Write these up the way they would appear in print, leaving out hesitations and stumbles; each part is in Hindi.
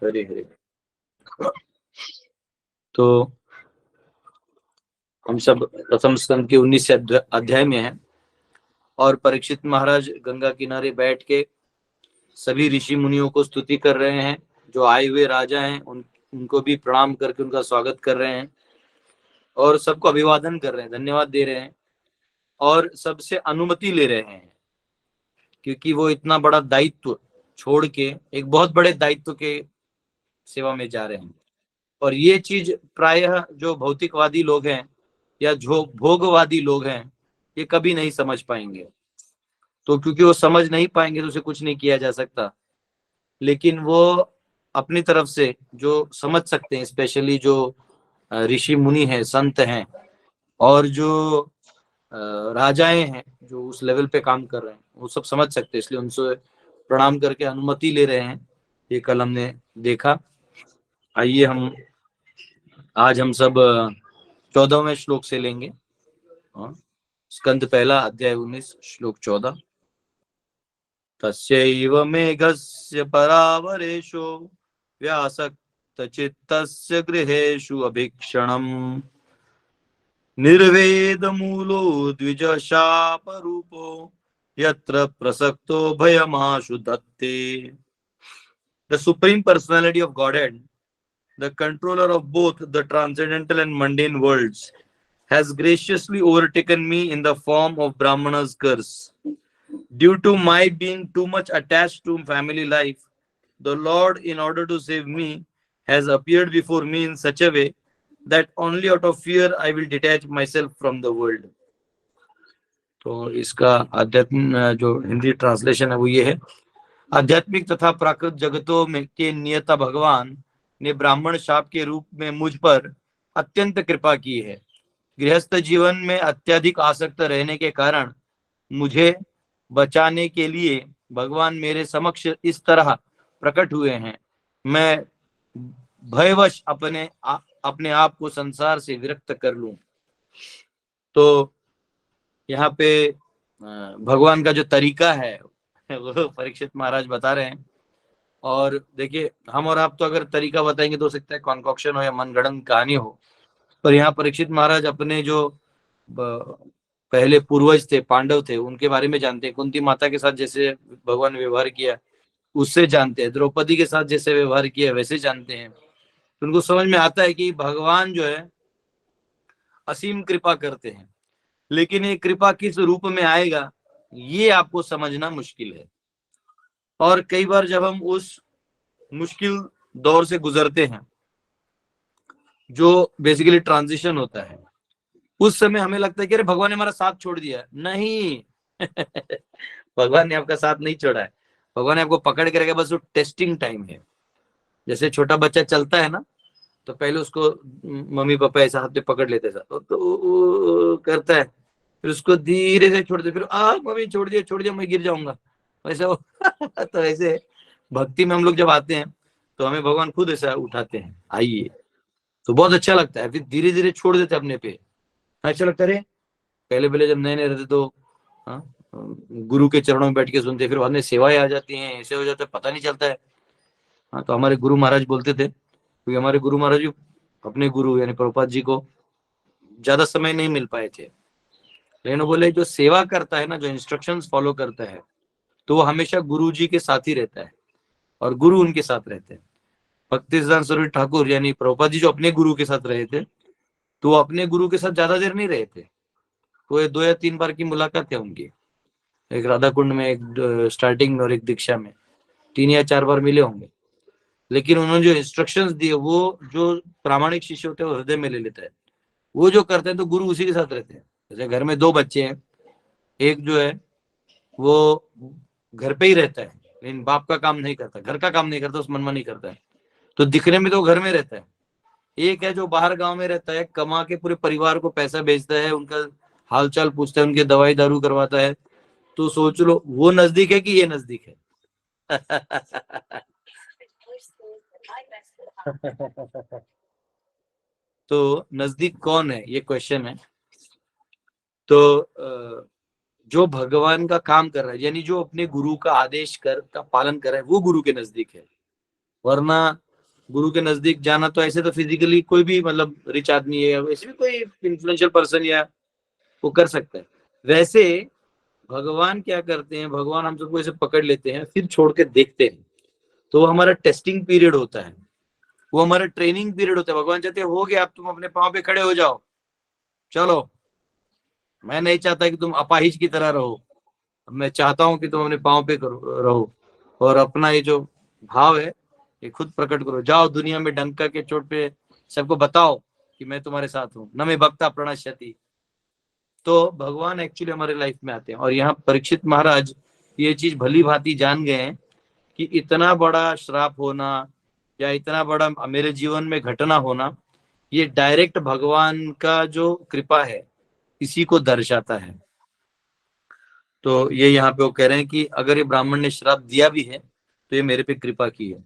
हरे हरे। तो हम सब प्रथम स्कंद के 19 अध्याय में हैं और परीक्षित महाराज गंगा किनारे बैठ के सभी ऋषि मुनियों को स्तुति कर रहे हैं। जो आए हुए राजा हैं उनको भी प्रणाम करके उनका स्वागत कर रहे हैं और सबको अभिवादन कर रहे हैं, धन्यवाद दे रहे हैं और सबसे अनुमति ले रहे हैं, क्योंकि वो इतना बड़ा दायित्व छोड़ के एक बहुत बड़े दायित्व के सेवा में जा रहे हैं। और ये चीज प्रायः जो भौतिकवादी लोग हैं या जो भोगवादी लोग हैं ये कभी नहीं समझ पाएंगे। तो क्योंकि वो समझ नहीं पाएंगे तो उसे कुछ नहीं किया जा सकता। लेकिन वो अपनी तरफ से जो समझ सकते हैं, स्पेशली जो ऋषि मुनि हैं, संत हैं और जो राजाएं हैं जो उस लेवल पे काम कर रहे हैं, वो सब समझ सकते हैं, इसलिए उनसे प्रणाम करके अनुमति ले रहे हैं। ये कल हमने देखा। आइए आज हम सब 14वें श्लोक से लेंगे। स्कंद पहला अध्याय 19 श्लोक 14। तस्यैव मेघस्य परावरेशो व्यासक्त चित्तस्य गृहेषु अभीक्षणम् निर्वेद मूलो द्विज शापरूपो यत्र प्रसक्तो भयमाशु दत्ते। The Supreme Personality of Godhead, the controller of both the transcendental and mundane worlds, has graciously overtaken me in the form of Brahmana's curse. Due to my being too much attached to family life, the Lord, in order to save me, has appeared before me in such a way that only out of fear I will detach myself from the world. तो इसका आध्यात्म जो हिंदी ट्रांसलेशन है वो ये है। आध्यात्मिक तथा प्राकृत जगतों में के नियता भगवान ने ब्राह्मण शाप के रूप में मुझ पर अत्यंत कृपा की है। गृहस्थ जीवन में अत्यधिक आसक्त रहने के कारण मुझे बचाने के लिए भगवान मेरे समक्ष इस तरह प्रकट हुए हैं। मैं भयवश अपने आप को संसार से विरक्त कर लूं। तो यहाँ पे भगवान का जो तरीका है वो परीक्षित महाराज बता रहे हैं। और देखिए, हम और आप तो अगर तरीका बताएंगे तो हो सकता है कॉन्कॉक्शन हो या मनगढ़ंत कहानी हो, पर यहाँ परीक्षित महाराज अपने जो पहले पूर्वज थे, पांडव थे, उनके बारे में जानते हैं। कुंती माता के साथ जैसे भगवान व्यवहार किया उससे जानते हैं, द्रौपदी के साथ जैसे व्यवहार किया वैसे जानते हैं। तो उनको समझ में आता है कि भगवान जो है असीम कृपा करते हैं, लेकिन ये कृपा किस रूप में आएगा ये आपको समझना मुश्किल है। और कई बार जब हम उस मुश्किल दौर से गुजरते हैं जो बेसिकली ट्रांजिशन होता है, उस समय हमें लगता है कि अरे भगवान ने हमारा साथ छोड़ दिया। नहीं भगवान ने आपका साथ नहीं छोड़ा है। भगवान ने आपको पकड़ के रखा, बस वो टेस्टिंग टाइम है। जैसे छोटा बच्चा चलता है ना, तो पहले उसको मम्मी पापा ऐसा हाथ पे पकड़ लेते हैं तो करता है, फिर उसको धीरे से छोड़ दे, फिर मम्मी छोड़ दिया मैं गिर जाऊंगा, वैसे वो तो ऐसे भक्ति में हम लोग जब आते हैं तो हमें भगवान खुद ऐसा उठाते हैं, आइए, तो बहुत अच्छा लगता है। फिर धीरे धीरे छोड़ देते अपने पे, अच्छा लगता है। पहले जब नए नए रहते तो गुरु के चरणों में बैठ के सुनते, फिर बाद में सेवाएं आ जाती हैं, ऐसे हो जाता है पता नहीं चलता है। हाँ, तो हमारे गुरु महाराज बोलते थे, क्योंकि हमारे गुरु महाराज जी अपने गुरु यानी प्रभुपाद जी को ज्यादा समय नहीं मिल पाए थे, लेकिन वो बोले जो सेवा करता है ना, जो इंस्ट्रक्शंस फॉलो करता है, तो वो हमेशा गुरु जी के साथ ही रहता है और गुरु उनके साथ रहते हैं। भक्ति सिद्धांत सरस्वती ठाकुर यानी प्रभुपाद जी जो अपने गुरु के साथ रहे थे, तो वो अपने गुरु के साथ ज्यादा देर नहीं रहे थे। तो 2 या 3 बार की मुलाकात है उनकी, एक राधा कुंड में, एक स्टार्टिंग में और एक दीक्षा में, 3 या 4 बार मिले होंगे। लेकिन उन्होंने जो इंस्ट्रक्शंस दिए वो जो प्रामाणिक शिष्य होते हैं वो हृदय में ले लेता है। वो जो करते हैं तो गुरु उसी के साथ रहते हैं। जैसे घर में 2 बच्चे हैं, एक जो है वो घर पे ही रहता है लेकिन बाप का काम नहीं करता, घर का काम नहीं करता, उस मनमानी करता है, तो दिखने में तो घर में रहता है। एक है जो बाहर गांव में रहता है, कमा के पूरे परिवार को पैसा भेजता है, उनका हालचाल पूछता है, उनके दवाई दारू करवाता है। तो सोच लो वो नजदीक है कि ये नजदीक है? तो नजदीक कौन है, ये क्वेश्चन है। तो जो भगवान का काम कर रहा है, यानी जो अपने गुरु का आदेश का पालन कर रहा है, वो गुरु के नजदीक है। वरना गुरु के नजदीक जाना तो ऐसे तो फिजिकली कोई भी मतलब रिच आदमी है, वैसे भी कोई इन्फ्लुएंशियल पर्सन या वो कर सकता है। वैसे भगवान क्या करते हैं, भगवान हम सबको ऐसे पकड़ लेते हैं, फिर छोड़ के देखते हैं। तो वो हमारा टेस्टिंग पीरियड होता है, वो हमारा ट्रेनिंग पीरियड होता है। भगवान चाहते हैं हो गया, अब तुम अपने पाँव पे खड़े हो जाओ, चलो। मैं नहीं चाहता कि तुम अपाहिज की तरह रहो, मैं चाहता हूं कि तुम अपने पाँव पे रहो और अपना ये जो भाव है ये खुद प्रकट करो। जाओ दुनिया में डंका के चोट पे सबको बताओ कि मैं तुम्हारे साथ हूँ, न मैं भक्ता प्रणश्यति। तो भगवान एक्चुअली हमारे लाइफ में आते हैं। और यहाँ परीक्षित महाराज ये चीज भली भांति जान गए हैं कि इतना बड़ा श्राप होना या इतना बड़ा मेरे जीवन में घटना होना, ये डायरेक्ट भगवान का जो कृपा है इसी को दर्शाता है। तो ये यहाँ पे वो कह रहे हैं कि अगर ये ब्राह्मण ने श्राप दिया भी है तो ये मेरे पे कृपा की है।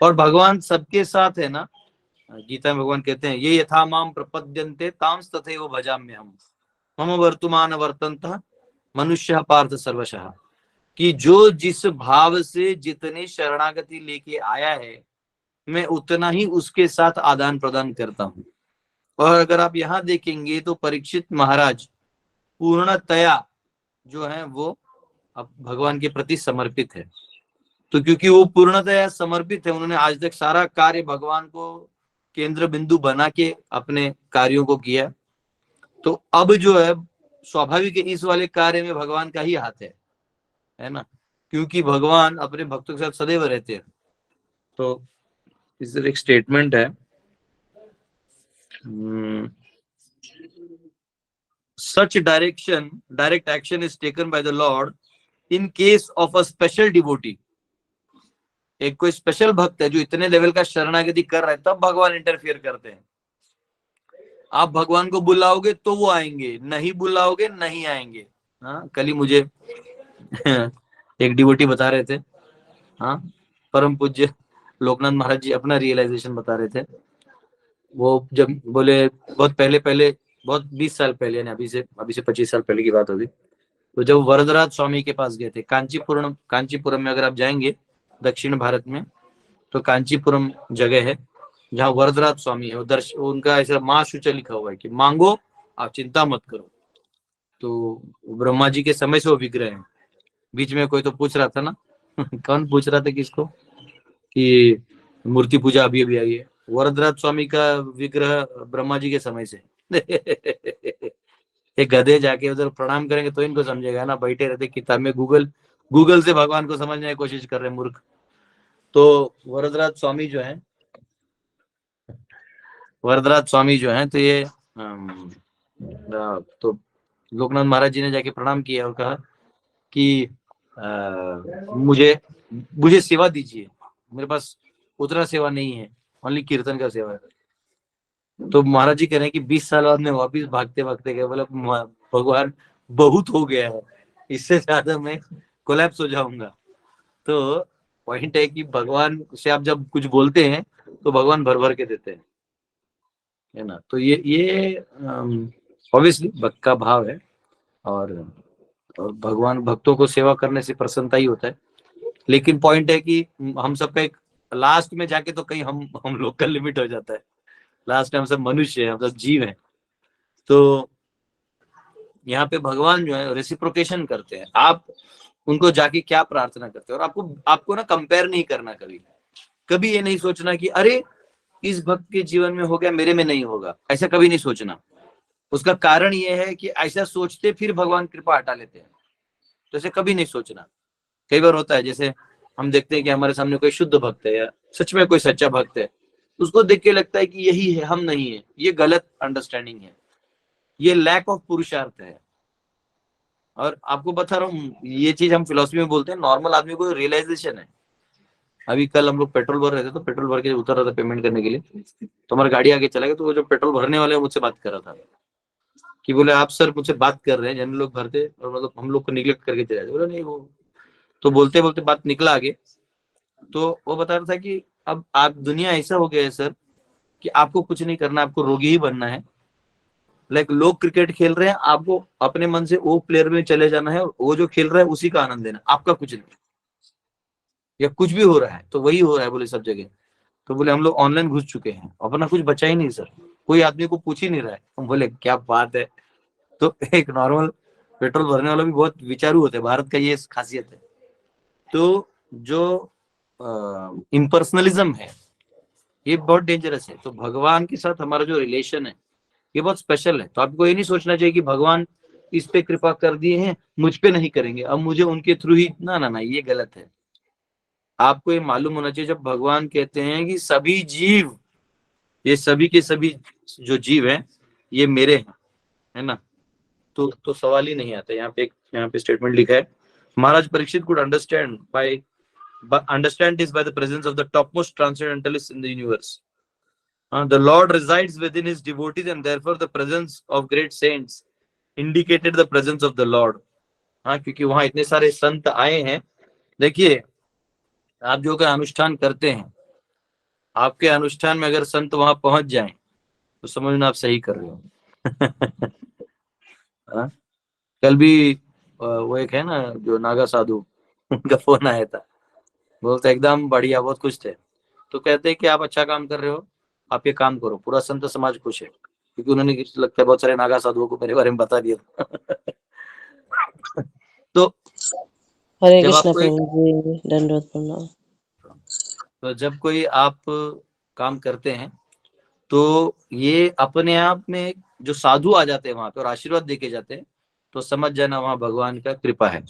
और भगवान सबके साथ है ना, गीता में भगवान कहते हैं ये यथा माम प्रपद्यन्ते तांस तथैव भजाम्य हम मम वर्तमान वर्तन्त मनुष्य पार्थ सर्वशः। कि जो जिस भाव से जितनी शरणागति लेके आया है मैं उतना ही उसके साथ आदान प्रदान करता हूँ। और अगर आप यहाँ देखेंगे तो परीक्षित महाराज पूर्णतया जो है वो अब भगवान के प्रति समर्पित है। तो क्योंकि वो पूर्णतया समर्पित है, उन्होंने आज तक सारा कार्य भगवान को केंद्र बिंदु बना के अपने कार्यों को किया। तो अब जो है स्वाभाविक है इस वाले कार्य में भगवान का ही हाथ है ना, क्योंकि भगवान अपने भक्तों के साथ सदैव रहते हैं। तो इस एक स्टेटमेंट है, such direct action is taken by the Lord in case of a special devotee. एक कोई स्पेशल भक्त है जो इतने लेवल का शरणागति कर रहा है, तब भगवान इंटरफियर करते हैं। आप भगवान को बुलाओगे तो वो आएंगे, नहीं बुलाओगे नहीं आएंगे। हाँ, कल ही मुझे एक डिवोटी बता रहे थे, हाँ, परम पूज्य लोकनाथ महाराज जी अपना रियलाइजेशन बता रहे थे। वो जब बोले बहुत पहले पहले बहुत 20 साल पहले, यानी अभी से 25 साल पहले की बात होगी। तो जब वरदराज स्वामी के पास गए थे कांचीपुरम में, अगर आप जाएंगे दक्षिण भारत में तो कांचीपुरम जगह है जहाँ वरदराज स्वामी है। उनका ऐसा माँ शुचा लिखा हुआ है कि मांगो आप चिंता मत करो। तो ब्रह्मा जी के समय से वो विग्रह है। बीच में कोई तो पूछ रहा था ना कौन पूछ रहा था किसको कि मूर्ति पूजा अभी अभी आई है, वरदराज स्वामी का विग्रह ब्रह्मा जी के समय से ये गधे जाके उधर प्रणाम करेंगे तो इनको समझेगा ना, बैठे रहते किताब में गूगल से भगवान को समझने की कोशिश कर रहे मूर्ख। तो वरदराज स्वामी जो है तो ये तो लोकनाथ महाराज जी ने जाके प्रणाम किया और कहा कि मुझे मुझे सेवा दीजिए, मेरे पास उतना सेवा नहीं है, ओनली कीर्तन का सेवा है। तो महाराज जी कह रहे हैं कि 20 साल बाद में वापिस भागते भागते गए, बोले भगवान बहुत हो गया है, इससे ज्यादा मैं कोलैप्स हो जाऊंगा। तो पॉइंट है कि भगवान से आप जब कुछ बोलते हैं तो भगवान भर भर के देते हैं, है ना। तो ये ऑब्वियसली भक्त का भाव है। और भगवान भक्तों को सेवा करने से प्रसन्नता ही होता है। लेकिन पॉइंट है कि हम सबका एक लास्ट में जाके तो कहीं हम लोग का लिमिट हो जाता है। लास्ट में हम सब मनुष्य हैं, हम सब जीव हैं। तो यहाँ पे भगवान जो है रेसिप्रोकेशन करते हैं। आप उनको जाके क्या प्रार्थना करते हैं, और आपको ना कंपेयर नहीं करना, कभी ये नहीं सोचना कि अरे इस भक्त के जीवन में हो गया मेरे में नहीं होगा, ऐसा कभी नहीं सोचना। उसका कारण ये है कि ऐसा सोचते फिर भगवान कृपा हटा लेते हैं, तो ऐसे कभी नहीं सोचना। कई बार होता है, जैसे हम देखते हैं कि हमारे सामने कोई शुद्ध भक्त है या सच में कोई सच्चा भक्त है, उसको देख के लगता है कि यही है, हम नहीं है। ये गलत अंडरस्टैंडिंग है, ये लैक ऑफ पुरुषार्थ है। और आपको बता रहा हूँ, ये चीज हम फिलोसफी में बोलते हैं, नॉर्मल आदमी को रियलाइजेशन है। अभी कल हम लोग पेट्रोल भर रहे थे, तो पेट्रोल भर के उतर रहा था पेमेंट करने के लिए, तो हमारा गाड़ी आगे चला गया। तो वो जो पेट्रोल भरने वाले मुझसे बात कर रहा था कि बोले आप सर मुझसे बात कर रहे हैं, जन लोग भरते और मतलब हम लोग को निगलेक्ट करके चले जाते। बोले नहीं, वो तो बोलते बोलते बात निकला आगे। तो वो बता रहा था कि अब आप दुनिया ऐसा हो गया है सर कि आपको कुछ नहीं करना, आपको रोगी ही बनना है। लाइक लोग क्रिकेट खेल रहे हैं, आपको अपने मन से वो प्लेयर में चले जाना है, वो जो खेल रहा है उसी का आनंद लेना, आपका कुछ नहीं। या कुछ भी हो रहा है तो वही हो रहा है बोले सब जगह। तो बोले हम लोग ऑनलाइन घुस चुके हैं, अपना कुछ बचा ही नहीं सर, कोई आदमी को पूछ ही नहीं रहा है। हम बोले क्या बात है। तो एक नॉर्मल पेट्रोल भरने वाला भी बहुत विचारू होते हैं, भारत का ये खासियत है। तो जो इम्पर्सनलिज्म है ये बहुत डेंजरस है। तो भगवान के साथ हमारा जो रिलेशन है ये बहुत स्पेशल है। तो आपको ये नहीं सोचना चाहिए कि भगवान इस पे कृपा कर दिए हैं, मुझ पे नहीं करेंगे, अब मुझे उनके थ्रू ही, ना ना ना, ये गलत है। आपको ये मालूम होना चाहिए, जब भगवान कहते हैं कि सभी जीव, ये सभी के सभी जो जीव हैं ये मेरे हैं, है ना, तो सवाल ही नहीं आता। यहाँ पे स्टेटमेंट लिखा है, महाराज Parikshit could understand this by the presence of the topmost transcendentalists in the universe. The Lord resides within his devotees, and therefore the presence of great saints indicated the presence of the Lord. क्योंकि वहां इतने सारे संत आए हैं। देखिए, आप जो का अनुष्ठान करते हैं, आपके अनुष्ठान में अगर संत वहां पहुंच जाएं तो समझना आप सही कर रहे हो। हाँ? कल भी वो एक है ना जो नागा साधु, उनका फोन आया था, बोलते एकदम बढ़िया, बहुत खुश थे। तो कहते हैं कि आप अच्छा काम कर रहे हो, आप ये काम करो, पूरा संत समाज खुश है, क्योंकि उन्होंने लगता है बहुत सारे नागा साधुओं को मेरे बारे में बता दिया। तो हरे जब कृष्णा आपको प्रभु जी, दंडवत प्रणाम। तो जब कोई आप काम करते हैं तो ये अपने आप में जो साधु आ जाते हैं वहां पे और आशीर्वाद देके जाते हैं, तो समझ जाना वहां भगवान का कृपा है।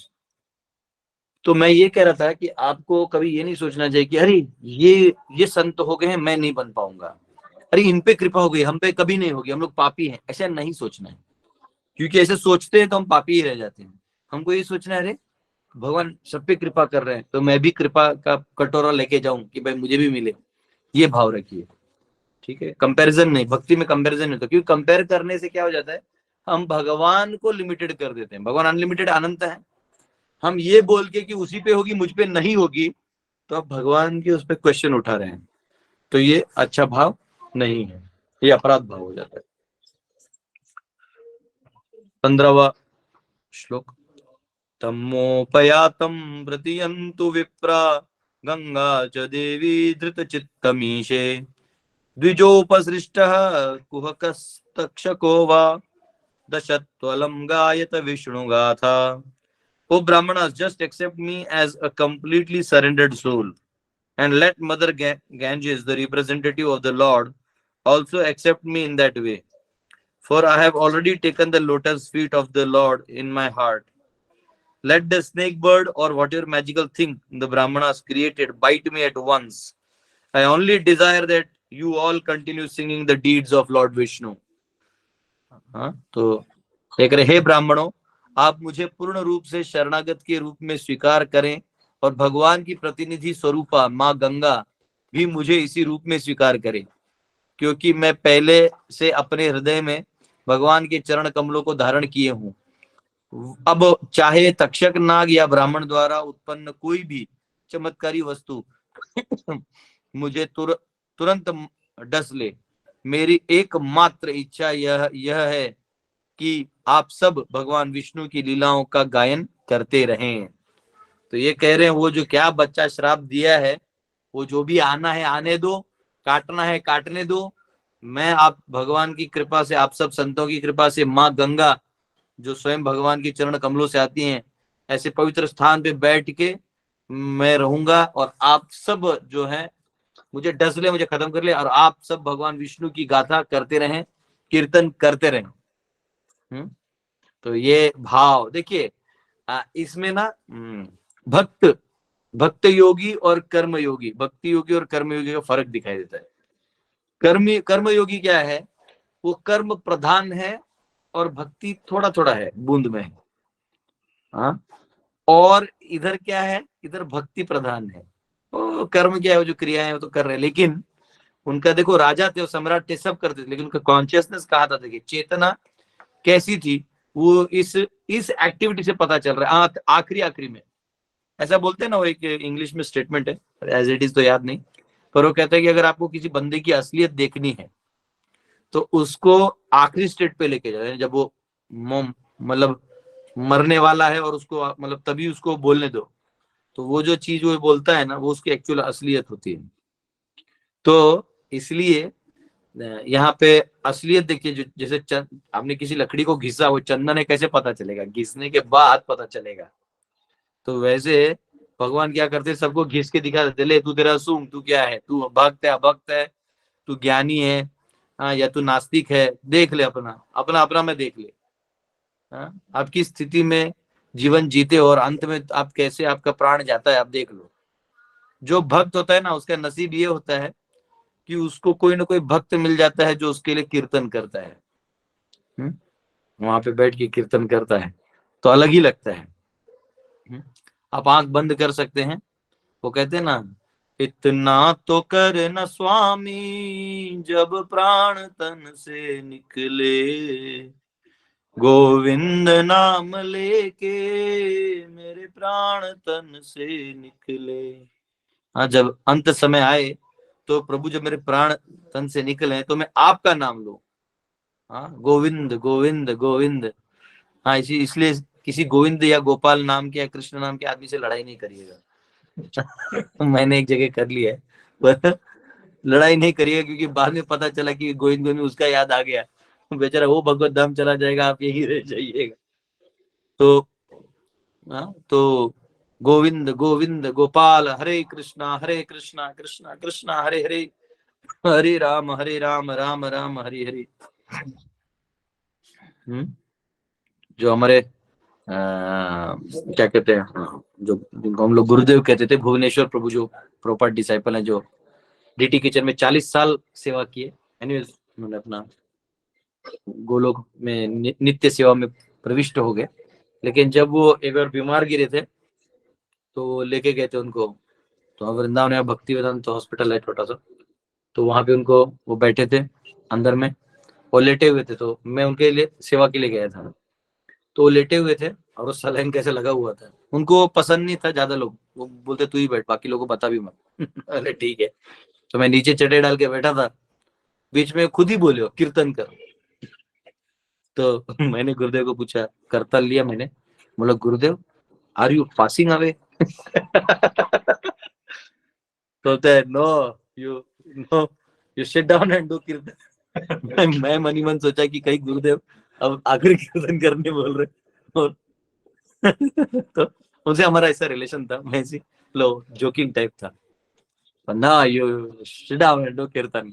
तो मैं ये कह रहा था कि आपको कभी ये नहीं सोचना चाहिए कि अरे ये संत हो गए हैं, मैं नहीं बन पाऊंगा, अरे इन पे कृपा हो गई, हम पे कभी नहीं होगी, हम लोग पापी हैं, ऐसा नहीं सोचना है। क्योंकि ऐसे सोचते हैं तो हम पापी ही रह जाते हैं। हमको ये सोचना है, अरे भगवान सब पे कृपा कर रहे हैं तो मैं भी कृपा का कटोरा लेके जाऊं कि भाई मुझे भी मिले, ये भाव रखिए। ठीक है, कंपैरिजन नहीं, भक्ति में कंपैरिजन नहीं होता, क्योंकि कंपेयर करने से क्या हो जाता है, हम भगवान को लिमिटेड कर देते हैं। भगवान अनलिमिटेड अनंत है, हम ये बोल के कि उसी पे होगी मुझ पे नहीं होगी, तो आप भगवान के उस पर क्वेश्चन उठा रहे हैं। तो ये अच्छा भाव नहीं है, ये अपराध भाव हो जाता है। 15वां श्लोक, तमोपयातम व्रतियन्तु विप्रा गंगा च देवी धृतचित्तमीशे द्विजोपसृष्टः कुहकस्तक्षको वा दशत्वलं गायत विष्णुगाथा। O Brahmanas, just accept me as a completely surrendered soul, and let Mother Ganges, the representative of the Lord, also accept me in that way. For I have already taken the lotus feet of the Lord in my heart. Let the snake bird or whatever magical thing the Brahmanas created bite me at once. I only desire that you all continue singing the deeds of Lord Vishnu. तो एक रहे, हे ब्राह्मणों, आप मुझे पूर्ण रूप से शरणागत के रूप में स्वीकार करें, और भगवान की प्रतिनिधि स्वरूपा माँ गंगा भी मुझे इसी रूप में स्वीकार करें, क्योंकि मैं पहले से अपने हृदय में भगवान के चरण कमलों को धारण किए हूँ। अब चाहे तक्षक नाग या ब्राह्मण द्वारा उत्पन्न कोई भी चमत्कारी वस्तु मुझे तुरंत डस ले, मेरी एकमात्र इच्छा यह है कि आप सब भगवान विष्णु की लीलाओं का गायन करते रहें। तो ये कह रहे हैं, वो जो क्या बच्चा श्राप दिया है, वो जो भी आना है आने दो, काटना है काटने दो। मैं आप भगवान की कृपा से, आप सब संतों की कृपा से, माँ गंगा जो स्वयं भगवान के चरण कमलों से आती हैं, ऐसे पवित्र स्थान पे बैठ के मैं रहूंगा, और आप सब जो है मुझे डस ले, मुझे खत्म कर ले, और आप सब भगवान विष्णु की गाथा करते रहें, कीर्तन करते रहें। तो ये भाव देखिए, इसमें ना भक्त योगी और कर्म योगी, भक्ति योगी और कर्म योगी का फर्क दिखाई देता है। कर्म योगी क्या है, वो कर्म प्रधान है और भक्ति थोड़ा थोड़ा है, बूंद में है। हाँ, और इधर क्या है, इधर भक्ति प्रधान है। तो कर्म क्या है, वो जो क्रिया है वो तो कर रहे हैं, लेकिन उनका देखो, राजा थे, सम्राट थे, सब करते थे, लेकिन उनका कॉन्शियसनेस कहा था, देखिए चेतना कैसी थी, वो इस एक्टिविटी से पता चल रहा है। आखिरी में ऐसा बोलते हैं ना, वो एक इंग्लिश में स्टेटमेंट है, एज इट इज तो याद नहीं, पर वो कहता है कि अगर आपको किसी बंदे की असलियत देखनी है तो उसको आखिरी स्टेट पे लेके जाए, जब वो मतलब मरने वाला है, और उसको मतलब तभी उसको बोलने दो, तो वो जो चीज वो बोलता है ना, वो उसकी एक्चुअल असलियत होती है। तो इसलिए यहाँ पे असलियत देखिए, जो जैसे आपने किसी लकड़ी को घिसा, वो चंदन है कैसे पता चलेगा? घिसने के बाद पता चलेगा। तो वैसे भगवान क्या करते, सबको घिस के दिखा देते, ले तू तेरा सूंघ, तू क्या है, तू भक्त है अभक्त है, तू ज्ञानी है, हाँ, या तू नास्तिक है, देख ले अपना अपना अपना में देख ले। हाँ, आपकी स्थिति में जीवन जीते और अंत में आप कैसे आपका प्राण जाता है आप देख लो। जो भक्त होता है ना, उसका नसीब ये होता है कि उसको कोई ना कोई भक्त मिल जाता है जो उसके लिए कीर्तन करता है। वहां पे बैठ के कीर्तन करता है तो अलग ही लगता है। आप आंख बंद कर सकते हैं, वो कहते हैं ना, इतना तो कर न स्वामी जब प्राण तन से निकले, गोविंद नाम लेके मेरे प्राण तन से निकले। हाँ, जब अंत समय आए तो प्रभु जब मेरे प्राण तन से निकले तो मैं आपका नाम लूं। हाँ, गोविंद गोविंद गोविंद। हाँ, इसलिए किसी गोविंद या गोपाल नाम के या कृष्ण नाम के आदमी से लड़ाई नहीं करिएगा। मैंने एक जगह कर लिया है, पर लड़ाई नहीं करिएगा, क्योंकि बाद में पता चला कि गोविंद गोविंद उसका याद आ गया, बेचारा वो भगवत धाम चला जाएगा, आप यही रह जाइएगा। तो हाँ, तो गोविंद गोविंद गोपाल, हरे कृष्णा कृष्णा कृष्णा हरे हरे, हरे राम राम राम हरे हरे। जो हमारे क्या कहते हैं, जो जिनको हम लोग गुरुदेव कहते थे, भुवनेश्वर प्रभु, जो प्रॉपर डिसाइपल हैं, जो डीटी किचन में 40 साल सेवा किए। एनीवेज, उन्होंने अपना गोलोक में नित्य सेवा में प्रविष्ट हो गए। लेकिन जब वो एक बार बीमार गिरे थे तो लेके गए थे उनको, तो वृंदावन में भक्ति वेदांत तो हॉस्पिटल है छोटा सा, तो वहां पे उनको, वो बैठे थे अंदर में, वो लेटे हुए थे, तो मैं उनके लिए सेवा के लिए गया था। तो वो लेटे हुए थे और वो सलाइन कैसे लगा हुआ था, उनको पसंद नहीं था ज्यादा लोग, वो बोलते तू ही बैठ, बाकी लोगों को बता भी मत। अरे ठीक है। तो मैं नीचे चटे डाल के बैठा था, बीच में खुद ही बोले हो कीर्तन कर। तो मैंने गुरुदेव को पूछा, करता लिया मैंने, बोला गुरुदेव आर यू पासिंग अवे? तो होता है, no you sit down and do kirtan. मैं मनी मन सोचा कि कहीं गुरुदेव अब आखिर कीर्तन करने बोल रहे। और तो उनसे हमारा ऐसा रिलेशन था, मैं ऐसी लो जोकिंग टाइप था, ना you sit down and do कीर्तन।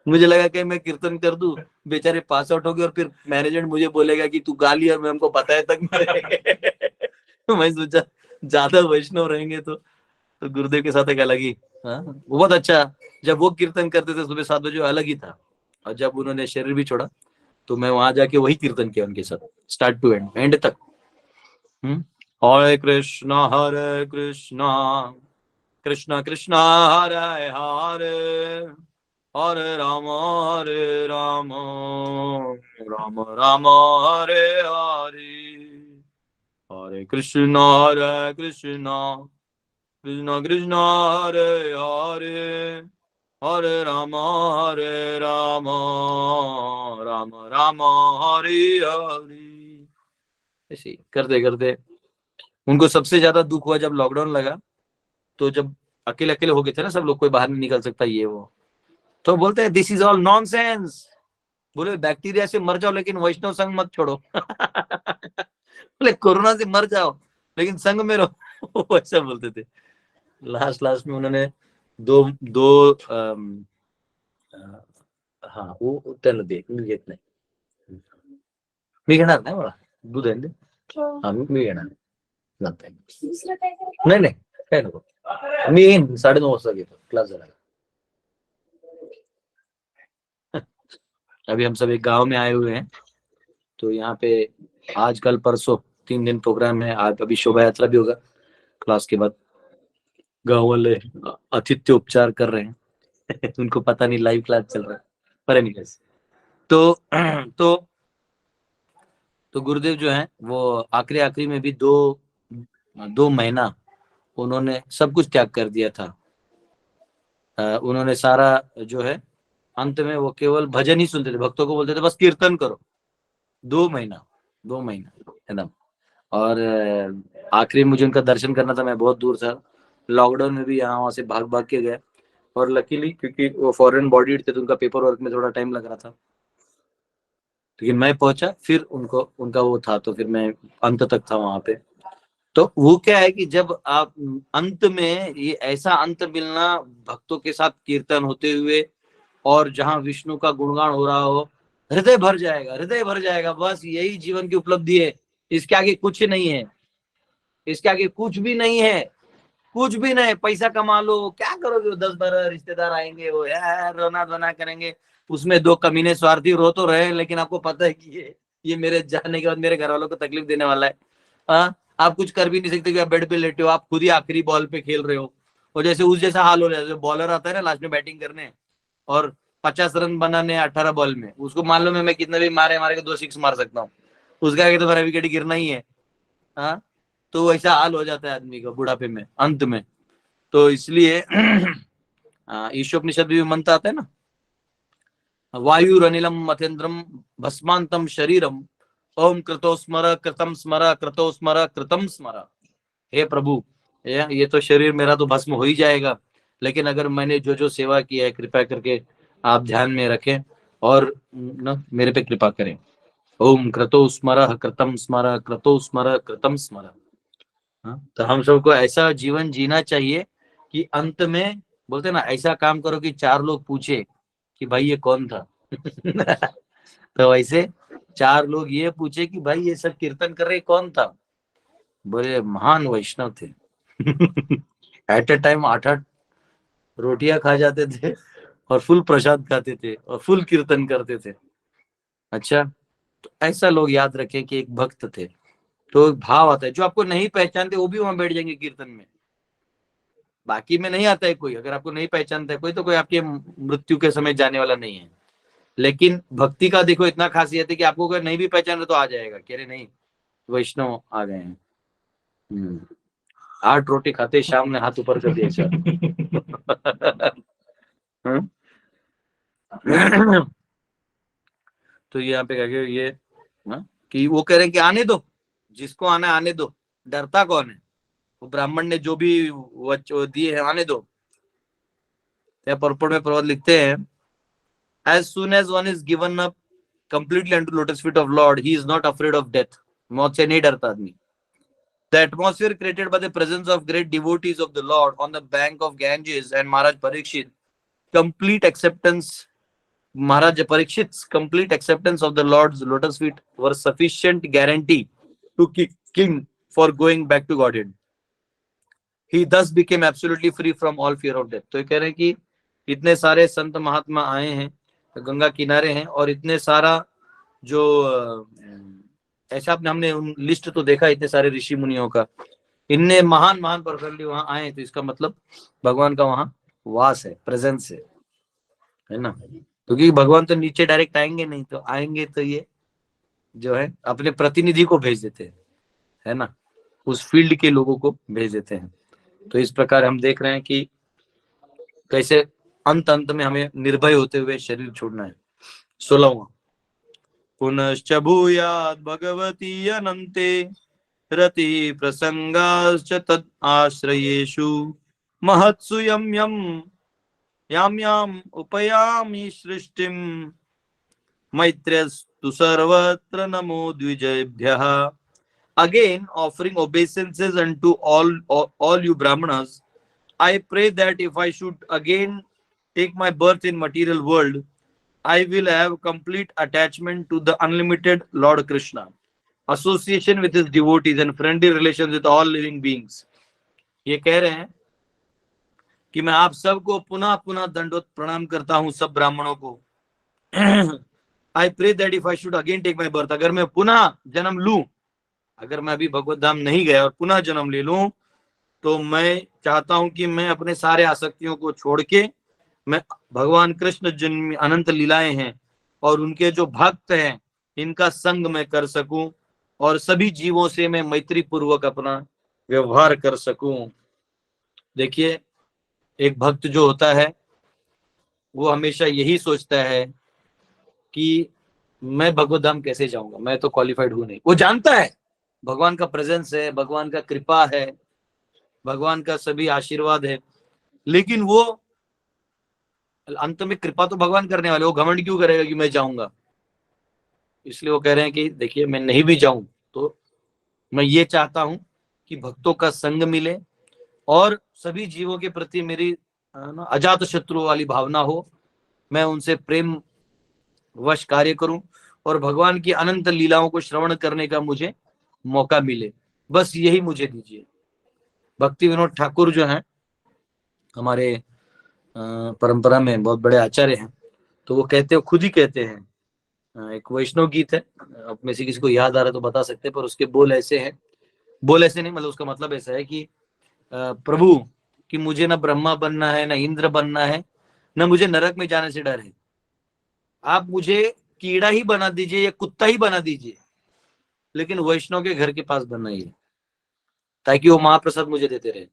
मुझे लगा कि मैं कीर्तन कर दूं, बेचारे पास आउट हो गए और फिर मैनेजमेंट मुझे बोलेगा कि तू गा लिया, मैं हमको पता है तक। तो मैं सोचा ज्यादा वैष्णव रहेंगे तो गुरुदेव के साथ एक अलग ही, हाँ, बहुत अच्छा। जब वो कीर्तन करते थे सुबह 7 बजे, अलग ही था। और जब उन्होंने शरीर भी छोड़ा तो मैं वहां जाके वही कीर्तन किया उनके साथ, स्टार्ट टू एंड, एंड तक। हरे कृष्णा कृष्णा कृष्णा हरे हरे, हरे राम राम राम हरे हरे, हरे कृष्णा कृष्णा कृष्णा हरे हरे, हरे राम राम राम हरे हरे। ऐसे ही करते करते उनको सबसे ज्यादा दुख हुआ जब लॉकडाउन लगा। तो जब अकेले अकेले हो गए थे ना सब लोग, कोई बाहर नहीं निकल सकता ये वो, तो बोलते हैं दिस इज ऑल नॉनसेंस। बोले बैक्टीरिया से मर जाओ लेकिन वैष्णव संघ मत छोड़ो। बोले कोरोना से मर जाओ लेकिन संघ में रहो। वैसा बोलते थे। लास्ट लास्ट में उन्होंने दो दो हाँ, वो त्याला दे, मी घेत नाही, मी घेणार नाही, मला दूध आहे ना ते? हा, मी घेणार नाही नाही, काय नको, मी येईन 9:30 वाजता घेतो, क्लास झाला। अभी हम सब एक गांव में आए हुए हैं, तो यहाँ पे आज कल परसों 3 दिन प्रोग्राम है। आज अभी शोभा यात्रा भी होगा क्लास के बाद। गाँव वाले आतिथ्य उपचार कर रहे हैं। उनको पता नहीं लाइव क्लास चल रहा है, पर एनीवेज, तो तो तो गुरुदेव जो है वो आखिरी आखिरी में भी 2 महीना उन्होंने सब कुछ त्याग कर दिया था। उन्होंने सारा जो है, अंत में वो केवल भजन ही सुनते थे, भक्तों को बोलते थे बस कीर्तन करो। 2 महीना, 2 महीना एकदम। और आखिरी मुझे उनका दर्शन करना था, मैं बहुत दूर था, लॉकडाउन में भी यहाँ वहां से भाग भाग के गया। और लकीली क्योंकि वो फॉरेन बॉडी थे तो उनका पेपर वर्क में थोड़ा टाइम लग रहा था, लेकिन मैं पहुंचा, फिर उनको उनका वो था, तो फिर मैं अंत तक था वहां पे। तो वो क्या है कि जब आप अंत में, ये ऐसा अंत मिलना भक्तों के साथ कीर्तन होते हुए, और जहां विष्णु का गुणगान हो रहा हो, हृदय भर जाएगा, हृदय भर जाएगा। बस यही जीवन की उपलब्धि है, इसके आगे कुछ नहीं है, इसके आगे कुछ भी नहीं है, कुछ भी नहीं। पैसा कमा लो, क्या करोगे, वो 10-12 रिश्तेदार आएंगे, वो यार रोना धोना करेंगे, उसमें दो कमीने स्वार्थी रो तो रहे, लेकिन आपको पता है कि ये मेरे जाने के बाद मेरे घर वालों को तकलीफ देने वाला है। हाँ, आप कुछ कर भी नहीं सकते कि आप बेड पे लेटे हो, आप खुद ही आखिरी बॉल पे खेल रहे हो, और जैसे उस जैसा हाल हो रहा है। बॉलर आता है ना लास्ट में बैटिंग करने, और 50 रन बनाने 18 बॉल में, उसको मालूम है मैं कितने भी मारे मारे के 2 सिक्स मार सकता हूँ, उसका आगे तो मेरा विकेट गिरना ही है। हाँ, तो वैसा हाल हो जाता है आदमी का बुढ़ापे में, अंत में। तो इसलिए ईशोपनिषद भी मंत्र आता है ना, वायुरनिलम मथेंद्रम भस्मांतम शरीरम, ओम कृतो स्मर कृतम स्मर कृतो स्मर कृतम स्मर। हे प्रभु, ये तो शरीर मेरा तो भस्म हो ही जाएगा, लेकिन अगर मैंने जो जो सेवा की है, कृपया करके आप ध्यान में रखें और न मेरे पे कृपा करें। ओम कृतो स्मर कृतम स्मर कृतो स्मर कृतम स्मर। तो हम सबको ऐसा जीवन जीना चाहिए कि अंत में बोलते ना, ऐसा काम करो कि 4 लोग पूछे कि भाई ये कौन था। तो वैसे 4 लोग ये पूछे कि भाई ये सब कीर्तन कर रहे कौन था, बोले महान वैष्णव थे। एट ए टाइम 8-8 रोटियां खा जाते थे, और फुल प्रसाद खाते थे, और फुल कीर्तन करते थे। अच्छा, तो ऐसा लोग याद रखे कि एक भक्त थे। तो एक भाव आता है, जो आपको नहीं पहचानते वो भी वहां बैठ जाएंगे कीर्तन में। बाकी में नहीं आता है कोई, अगर आपको नहीं पहचानता है कोई, तो कोई आपके मृत्यु के समय जाने वाला नहीं है। लेकिन भक्ति का देखो इतना खासियत है कि आपको अगर नहीं भी पहचान रहे तो आ जाएगा, कह रहे नहीं वैष्णव आ गए हैं। 8 रोटी खाते शाम ने हाथ ऊपर कर दिया सर। तो यहाँ पे कह ये कि वो कह रहे हैं कि आने दो, जिसको आना है आने दो, डरता कौन है। वो ब्राह्मण ने जो भी दिए हैं आने दो। पर्पट में प्रवत लिखते हैं, as soon as one is given up completely unto lotus feet of Lord, he is not afraid of death. मौत से नहीं डरता आदमी। The atmosphere created by the presence of great devotees of the Lord on the bank of Ganges and Maharaj Parikshit, complete acceptance, Maharaj Parikshit's complete acceptance of the Lord's lotus feet were sufficient guarantee to king for going back to Godhead. He thus became absolutely free from all fear of death. तो ये कह रहे हैं कि इतने सारे संत महात्मा आए हैं, गंगा किनारे हैं, और इतने सारा जो ऐसा हमने लिस्ट तो देखा, इतने सारे ऋषि मुनियों का, इनने महान महान पर्सनली वहां आए, तो इसका मतलब भगवान का वहां वास है, प्रेजेंस है ना। क्योंकि भगवान तो नीचे डायरेक्ट आएंगे नहीं, तो आएंगे तो ये जो है अपने प्रतिनिधि को भेज देते हैं, है ना, उस फील्ड के लोगों को भेज देते हैं। तो इस प्रकार हम देख रहे हैं कि कैसे अंत अंत में हमें निर्भय होते हुए शरीर छोड़ना है। 16वां, पुनश्च भूयात् भगवती अनंते रति प्रसंगाश्च तद आश्रयेषु महत्सु यम यम याम याम उपयामि सृष्टिम मैत्र्यस्तु सर्वत्र नमो द्विजेभ्यः। Again, offering obeisances unto all you Brahmanas, I pray that if I should again take my birth in material world, I will have complete attachment to the unlimited Lord Krishna, association with his devotees and friendly relations with all living beings. ये कह रहे हैं कि मैं आप सबको पुनः पुनः दंडवत प्रणाम करता हूं, सब ब्राह्मणों को। I pray that if I should again take my birth, अगर मैं पुनः जन्म लूं, अगर मैं अभी भगवत धाम नहीं गया और पुनः जन्म ले लूं, तो मैं चाहता हूं कि मैं अपने सारे आसक्तियों को छोड़ के मैं भगवान कृष्ण जिन अनंत लीलाएं हैं और उनके जो भक्त हैं इनका संग मैं कर सकूं, और सभी जीवों से मैं मैत्री पूर्वक अपना व्यवहार कर सकूं। देखिए, एक भक्त जो होता है वो हमेशा यही सोचता है कि मैं भगवत धाम कैसे जाऊंगा, मैं तो क्वालिफाइड हूं नहीं। वो जानता है भगवान का प्रेजेंस है, भगवान का कृपा है, भगवान का सभी आशीर्वाद है, लेकिन वो अंत में कृपा तो भगवान करने वाले, वो घमंड क्यों करेगा कि मैं जाऊंगा। इसलिए वो कह रहे हैं कि देखिए मैं नहीं भी जाऊं तो मैं ये चाहता हूं कि भक्तों का संग मिले और सभी जीवों के प्रति मेरी अजात शत्रु वाली भावना हो, मैं उनसे प्रेम वश कार्य करूं और भगवान की अनंत लीलाओं को श्रवण करने का मुझे मौका मिले, बस यही मुझे दीजिए। भक्ति विनोद ठाकुर जो हैं हमारे परंपरा में बहुत बड़े आचार्य हैं, तो वो कहते हैं, खुद ही कहते हैं, एक वैष्णव गीत है, आप में से किसी को याद आ रहा है तो बता सकते हैं, पर उसके बोल ऐसे हैं, बोल ऐसे नहीं मतलब उसका मतलब ऐसा है कि प्रभु कि मुझे ना ब्रह्मा बनना है, ना इंद्र बनना है, ना मुझे नरक में जाने से डर है, आप मुझे कीड़ा ही बना दीजिए या कुत्ता ही बना दीजिए, लेकिन वैष्णव के घर के पास बनाइए ताकि वो महाप्रसाद मुझे देते रहे।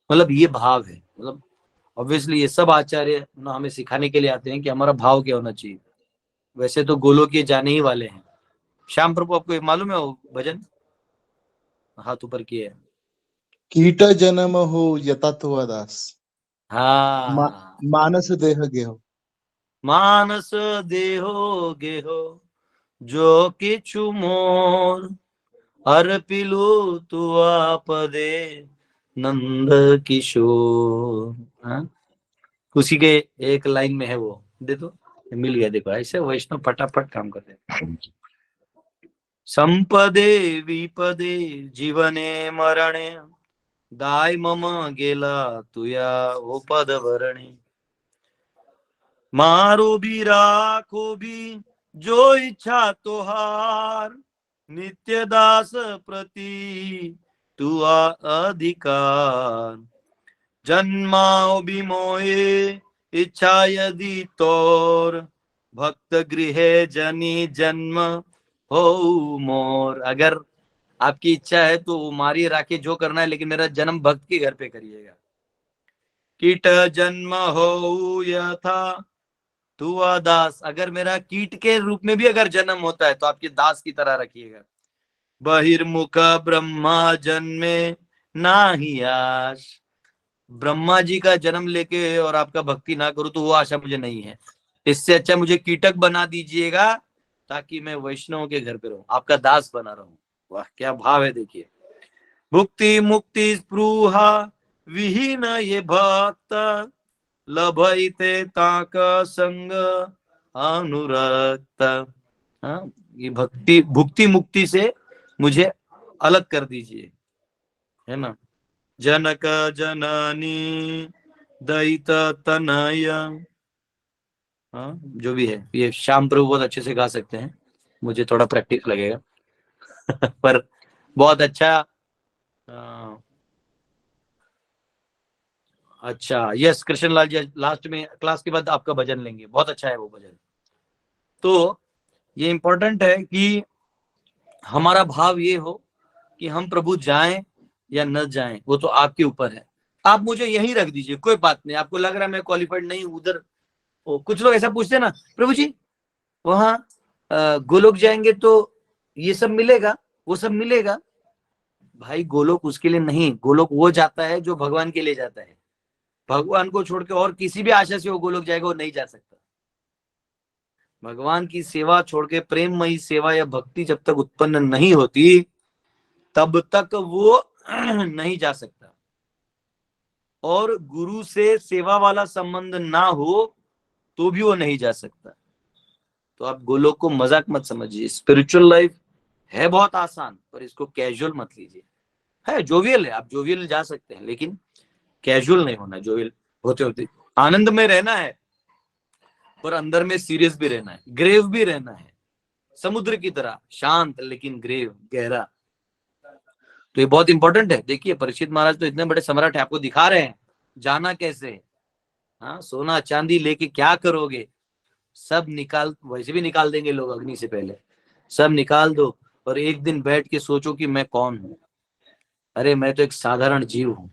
मतलब ये भाव है, मतलब ऑब्वियसली ये सब आचार्य ना हमें सिखाने के लिए आते हैं कि हमारा भाव क्या होना चाहिए। वैसे तो गोलोक ये जाने ही वाले हैं। श्याम प्रभु आपको मालूम है वो भजन, हाथ ऊपर किए है। कीट जन्म हो यतत्व दास, हाँ, मानस देह गेहो। मानस देहो गेहो जो किछु मोर, हर पिलू तू आपदे नंद किशोर। हाँ? उसी के एक लाइन में है वो, दे दो मिल गया। देखो ऐसे वैष्णव फटाफट काम करते हैं। संपदे विपदे जीवने मरणे, दाय मम गेला तुया ओ पद भरणे, मारो भी राखो भी जो इच्छा तोहार, नित्य दास प्रति तुआ अधिकार, जन्माओ भी मोए इच्छा यदि तोर, भक्त गृहे जनी जन्म हो मोर। अगर आपकी इच्छा है तो मारिए राखिए जो करना है, लेकिन मेरा जन्म भक्त के घर पे करिएगा। कीट जन्म हो यथा तुआ दास, अगर मेरा कीट के रूप में भी अगर जन्म होता है तो आपके दास की तरह रखिएगा। बहिर्मुख ब्रह्मा जन्मे नाही आश, ब्रह्मा जी का जन्म लेके और आपका भक्ति ना करूं तो वो आशा मुझे नहीं है। इससे अच्छा मुझे कीटक बना दीजिएगा ताकि मैं वैष्णव के घर पे रहूं, आपका दास बना रहूं। वाह क्या भाव है देखिए। भुक्ति मुक्ति स्पृहा विहीन ये भक्त, लभैते ताक संग अनुरक्त। हाँ, ये भक्ति भुक्ति मुक्ति से मुझे अलग कर दीजिए, है ना। जनक जननी दैत तनय, हाँ जो भी है, ये श्याम प्रभु बहुत अच्छे से गा सकते हैं, मुझे थोड़ा प्रैक्टिस लगेगा पर बहुत अच्छा। अच्छा यस कृष्ण लाल जी लास्ट में क्लास के बाद आपका भजन लेंगे, बहुत अच्छा है वो भजन। तो ये इंपॉर्टेंट है कि हमारा भाव ये हो कि हम प्रभु जाएं या न जाएं वो तो आपके ऊपर है। आप मुझे यहीं रख दीजिए, कोई बात नहीं, आपको लग रहा है मैं क्वालिफाइड नहीं उधर। कुछ लोग ऐसा पूछते हैं ना, प्रभु जी वहां गोलोक जाएंगे तो ये सब मिलेगा वो सब मिलेगा। भाई गोलोक उसके लिए नहीं, गोलोक वो जाता है जो भगवान के लिए जाता है। भगवान को छोड़ के और किसी भी आशा से वो गोलोक जाएगा वो नहीं जा सकता। भगवान की सेवा छोड़ के प्रेममयी सेवा या भक्ति जब तक उत्पन्न नहीं होती तब तक वो नहीं जा सकता। और गुरु से सेवा वाला संबंध ना हो तो भी वो नहीं जा सकता। तो आप गोलोक को मजाक मत समझिए। स्पिरिचुअल लाइफ है बहुत आसान, पर इसको कैजुअल मत लीजिए। है जोवियल है, आप जोवियल जा सकते हैं, लेकिन कैजुअल नहीं होना। जोवियल होते होते आनंद में रहना है, पर अंदर में सीरियस भी रहना है, ग्रेव भी रहना है, समुद्र की तरह शांत लेकिन ग्रेव गहरा। तो ये बहुत इंपॉर्टेंट है। देखिए परीक्षित महाराज तो इतने बड़े सम्राट है, आपको दिखा रहे हैं जाना कैसे है। हाँ सोना चांदी लेके क्या करोगे, सब निकाल, वैसे भी निकाल देंगे लोग अग्नि से पहले, सब निकाल दो और एक दिन बैठ के सोचो कि मैं कौन हूं। अरे मैं तो एक साधारण जीव हूं।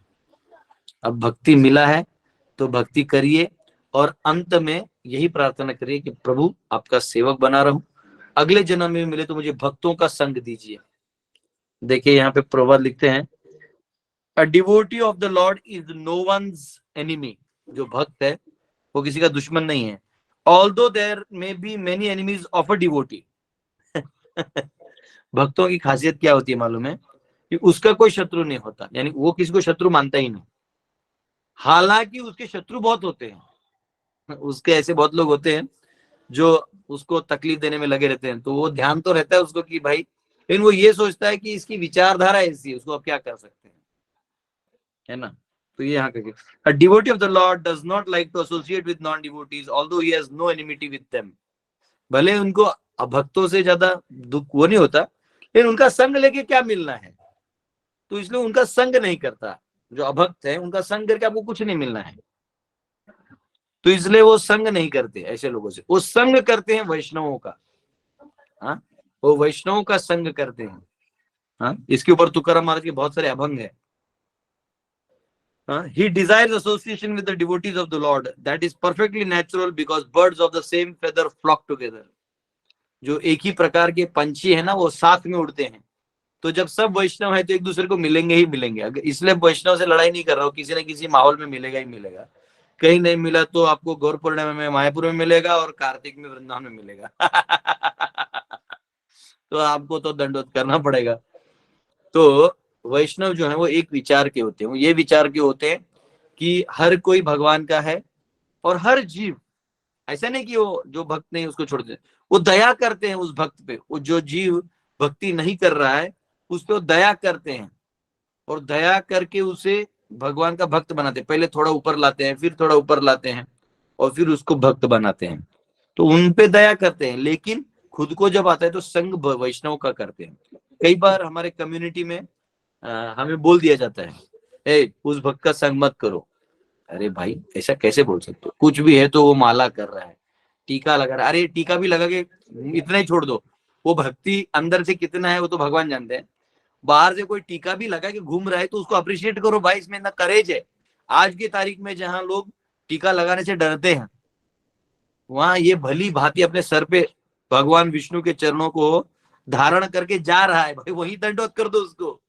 अब भक्ति मिला है तो भक्ति करिए और अंत में यही प्रार्थना करिए कि प्रभु आपका सेवक बना रहूं, अगले जन्म में मिले तो मुझे भक्तों का संग दीजिए। देखिए यहाँ पे प्रभुपाद लिखते हैं, a devotee of the lord is no one's enemy, जो भक्त है वो किसी का दुश्मन नहीं है। Although there may be many enemies of a devotee. भक्तों की खासियत क्या होती है मालूम है, कि उसका कोई शत्रु नहीं होता, यानी वो किसी को शत्रु मानता ही नहीं। हालांकि उसके शत्रु बहुत होते हैं, उसके ऐसे बहुत लोग होते हैं जो उसको तकलीफ देने में लगे रहते हैं, तो वो ध्यान तो रहता है उसको कि भाई, लेकिन वो ये सोचता है कि इसकी विचारधारा ऐसी है, उसको अब क्या कर सकते हैं, है ना। तो ये यहाँ का, a devotee of the Lord does not like to associate with non-devotees, although he has no enmity with them। भले उनको भक्तों से ज्यादा दुख वो नहीं होता, लेकिन उनका संग लेके क्या मिलना है, तो इसलिए उनका संग नहीं करता। जो अभक्त है उनका संग करके आपको कुछ नहीं मिलना है, तो इसलिए वो संग नहीं करते ऐसे लोगों से। वो संग करते हैं वैष्णवों का। हाँ, वो वैष्णवों का संग करते हैं। हाँ, इसके ऊपर तुकाराम महाराज के बहुत सारे अभंग है। He desires association with the devotees of the Lord. That is perfectly natural because birds of the same feather flock together। जो एक ही प्रकार के पंछी है ना, वो साथ में उड़ते हैं। तो जब सब वैष्णव है तो एक दूसरे को मिलेंगे ही मिलेंगे। अगर इसलिए वैष्णव से लड़ाई नहीं कर रहा हूँ, किसी न किसी माहौल में मिलेगा ही मिलेगा। कहीं नहीं मिला तो आपको गौर पूर्णिमा में मायापुर में मिलेगा और कार्तिक में वृंदावन में मिलेगा। तो आपको तो दंडवत करना पड़ेगा। तो वैष्णव जो है वो एक विचार के होते हैं, वो ये विचार के होते हैं कि हर कोई भगवान का है और हर जीव, ऐसा नहीं कि वो जो भक्त नहीं उसको छोड़ देते, वो दया करते हैं उस भक्त पे। वो जो जीव भक्ति नहीं कर रहा है उस पे वो दया करते हैं और दया करके उसे भगवान का भक्त बनाते हैं। पहले थोड़ा ऊपर लाते हैं, फिर थोड़ा ऊपर लाते हैं और फिर उसको भक्त बनाते हैं। तो उन पे दया करते हैं, लेकिन खुद को जब आता है तो संग वैष्णव का करते हैं। कई बार हमारे कम्युनिटी में हमें बोल दिया जाता है, ए उस भक्त का संग मत करो। अरे भाई ऐसा कैसे बोल सकते हो, कुछ भी है तो वो माला कर रहा है, टीका लगा रहा है, अरे टीका भी लगा के इतना ही छोड़ दो। वो भक्ति अंदर से कितना है वो तो भगवान जानते हैं। बाहर से कोई टीका भी लगा के घूम रहा है तो उसको अप्रिशिएट करो भाई, इसमें इतना करेज है। आज की तारीख में जहां लोग टीका लगाने से डरते हैं, वहां ये भली भांति अपने सर पे भगवान विष्णु के चरणों को धारण करके जा रहा है, भाई वही दंडवत कर दो उसको,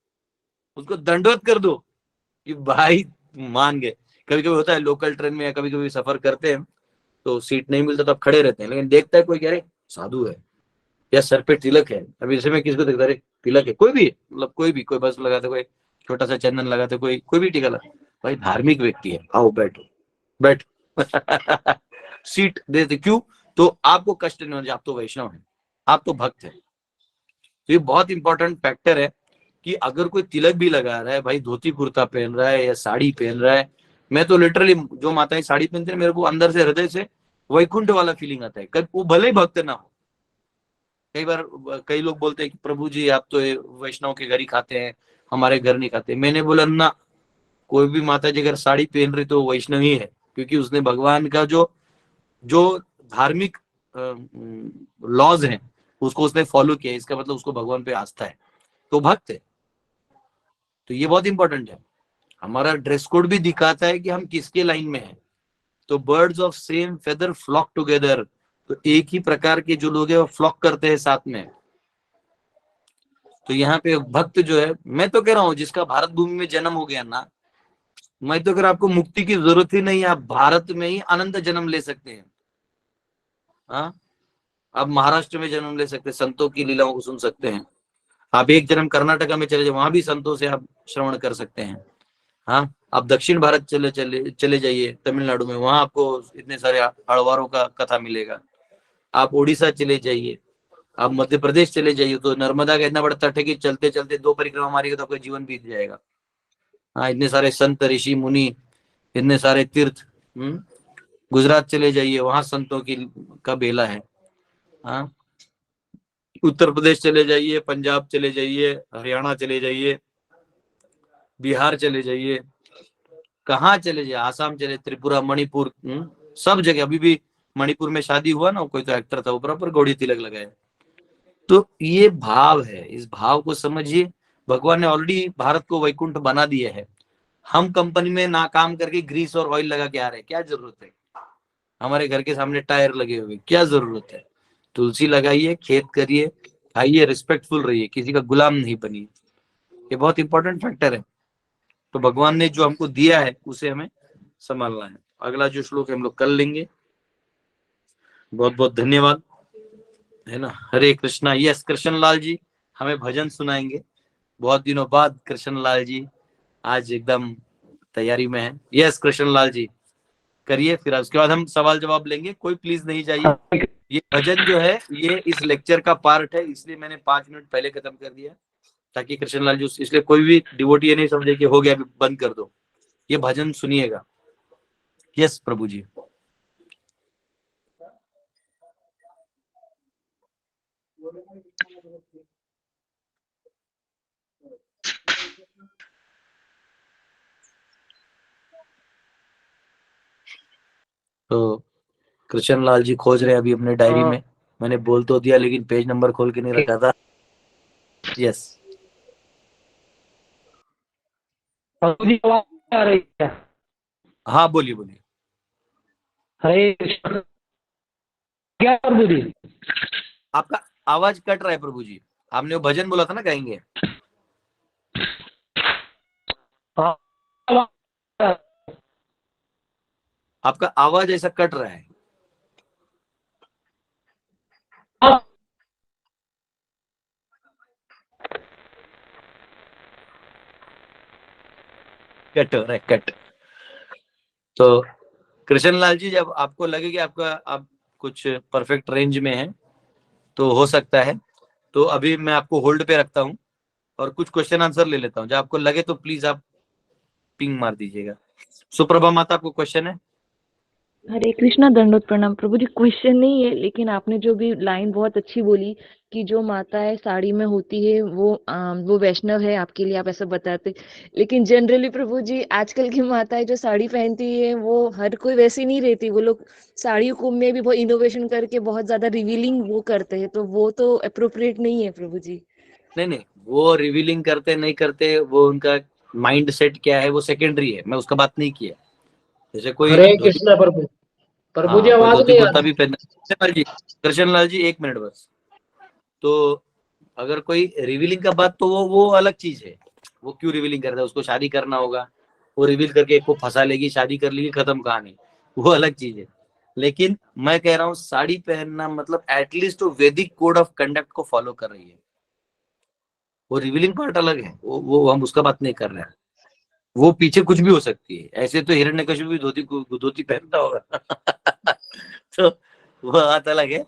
उसको दंडवत कर दो कि भाई मान गए। कभी कभी होता है लोकल ट्रेन में या कभी कभी सफर करते हैं तो सीट नहीं मिलता तो आप खड़े रहते हैं, लेकिन देखता है कोई कह रहे साधु है या सर पे तिलक है। अभी जैसे मैं किसको देखता, अरे तिलक है, कोई भी मतलब कोई बस लगाते, कोई छोटा सा चंदन लगाते, कोई भी टीका लगा, भाई धार्मिक व्यक्ति है, आओ बैठो बैठ। सीट देते क्यों, तो आपको कष्ट नहीं होना, आप तो वैष्णव है, आप तो भक्त है। तो ये बहुत इंपॉर्टेंट फैक्टर है कि अगर कोई तिलक भी लगा रहा है, भाई धोती कुर्ता पहन रहा है या साड़ी पहन रहा है, मैं तो लिटरली जो माताएं साड़ी पहनते हैं मेरे को अंदर से हृदय से वैकुंठ वाला फीलिंग आता है, कभी वो भले ही भक्त ना हो। कई बार कई लोग बोलते हैं कि प्रभु जी आप तो वैष्णव के घर ही खाते हैं, हमारे घर नहीं खाते। मैंने बोला ना, कोई भी माता जी अगर साड़ी पहन रही तो वैष्णव ही है, क्योंकि उसने भगवान का जो जो धार्मिक लॉज हैं उसको उसने फॉलो किया, इसका मतलब उसको भगवान पे आस्था है, तो भक्त है। तो ये बहुत इंपॉर्टेंट है। हमारा ड्रेस कोड भी दिखाता है कि हम किसके लाइन में हैं। तो birds of same feather flock together, तो एक ही प्रकार के जो लोग हैं वो फ्लॉक करते हैं साथ में। तो यहाँ पे भक्त जो है, मैं तो कह रहा हूँ जिसका भारत भूमि में जन्म हो गया ना, मैं तो कह रहा हूँ आपको मुक्ति की जरूरत ही नहीं है, आप भारत में ही अनंत जन्म ले सकते हैं। हाँ, आप महाराष्ट्र में जन्म ले सकते हैं, संतों की लीलाओं को सुन सकते हैं। आप एक जन्म कर्नाटका में चले जाए, वहां भी संतों से आप श्रवण कर सकते हैं। हाँ, आप दक्षिण भारत चले जाइए, तमिलनाडु में, वहां आपको इतने सारे अड़वारों का कथा मिलेगा। आप उड़ीसा चले जाइए, आप मध्य प्रदेश चले जाइए, तो नर्मदा का इतना बड़ा तट है कि चलते चलते 2 परिक्रमा मारेगा तो आपका जीवन बीत जाएगा। हाँ, इतने सारे संत ऋषि मुनि, इतने सारे तीर्थ। गुजरात चले जाइए, वहां संतों की का बेला है। हाँ, उत्तर प्रदेश चले जाइए, पंजाब चले जाइए, हरियाणा चले जाइए, बिहार चले जाइए, कहाँ चले जाइए, आसाम चले, त्रिपुरा, मणिपुर, सब जगह। अभी भी मणिपुर में शादी हुआ ना, कोई तो एक्टर था, वो बराबर गौड़ी तिलक लगाए। तो ये भाव है, इस भाव को समझिए। भगवान ने ऑलरेडी भारत को वैकुंठ बना दिया है। हम कंपनी में ना काम करके ग्रीस और ऑयल लगा के आ रहे हैं, क्या जरूरत है। हमारे घर के सामने टायर लगे हुए, क्या जरूरत है। तुलसी लगाइए, खेत करिए, खाइए, रिस्पेक्टफुल रहिए, किसी का गुलाम नहीं बनिए। ये बहुत इंपॉर्टेंट फैक्टर है। तो भगवान ने जो हमको दिया है उसे हमें संभालना है। अगला जो श्लोक है हम लोग कल लेंगे। बहुत बहुत धन्यवाद, है ना। हरे कृष्णा। यस, कृष्ण लाल जी हमें भजन सुनाएंगे। बहुत दिनों बाद कृष्ण लाल जी आज एकदम तैयारी में है। यस कृष्ण लाल जी करिए, फिर उसके बाद हम सवाल जवाब लेंगे। कोई प्लीज नहीं जाइए। ये भजन जो है ये इस लेक्चर का पार्ट है, इसलिए मैंने 5 मिनट पहले खत्म कर दिया, ताकि कृष्ण लाल जी, इसलिए कोई भी डिवोटी ये नहीं समझे कि हो गया अभी बंद कर दो। ये भजन सुनिएगा। यस प्रभु जी। तो कृष्ण लाल जी खोज रहे हैं अभी अपने डायरी में। मैंने बोल तो दिया लेकिन पेज नंबर खोल के नहीं रखा था। यस प्रभु जी आवाज आ रही है? हाँ बोलिए बोलिए। हरे कृष्ण। क्या प्रभु जी? आपका आवाज कट रहा है प्रभु जी। आपने वो भजन बोला था ना गाएंगे। हाँ, आपका आवाज ऐसा कट रहा है। कट हो रहा है, कट। तो कृष्ण लाल जी जब आपको लगे कि आपका आप कुछ परफेक्ट रेंज में है तो हो सकता है, तो अभी मैं आपको होल्ड पे रखता हूँ और कुछ क्वेश्चन आंसर ले लेता हूँ। जब आपको लगे तो प्लीज आप पिंग मार दीजिएगा। सुप्रभा माता, आपको क्वेश्चन है? हरे कृष्णा, दंडोत प्रणाम प्रभु जी। क्वेश्चन नहीं है, लेकिन आपने जो भी लाइन बहुत अच्छी बोली कि जो माताएं साड़ी में होती है वो वैष्णव है, आपके लिए आप ऐसा बताते। लेकिन जनरली प्रभु जी आजकल की माताएं जो साड़ी पहनती है वो हर कोई वैसी नहीं रहती। वो लोग साड़ियों को में भी बहुत इनोवेशन करके बहुत ज्यादा रिवीलिंग वो करते हैं, तो वो तो अप्रोप्रिएट नहीं है प्रभु जी। नहीं नहीं, वो रिवीलिंग करते नहीं करते, वो उनका माइंड सेट क्या है वो सेकेंडरी है। मैं उसका बात नहीं किया। जैसे कोई हरे धोती, कृष्ण प्रभु। प्रभु जी हाँ कोई आवाज धोती नहीं आ कुर्ता रही। भी पहनता है। कृष्ण लाल जी 1 मिनट बस। तो अगर कोई रिवीलिंग का बात, तो वो अलग चीज है। वो क्यों रिवीलिंग करता है? उसको शादी करना होगा, वो रिवील करके एक को फंसा लेगी, शादी कर लेगी, खत्म कहानी। वो अलग चीज है। लेकिन मैं कह रहा हूँ साड़ी पहनना मतलब एटलीस्ट वो वैदिक कोड ऑफ कंडक्ट को फॉलो कर रही है। वो रिवीलिंग पार्ट अलग है, वो हम उसका बात नहीं कर रहे हैं। वो पीछे कुछ भी हो सकती है। ऐसे तो हिरण्यकशिपु भी धोती पहनता होगा। तो वो बात अलग है।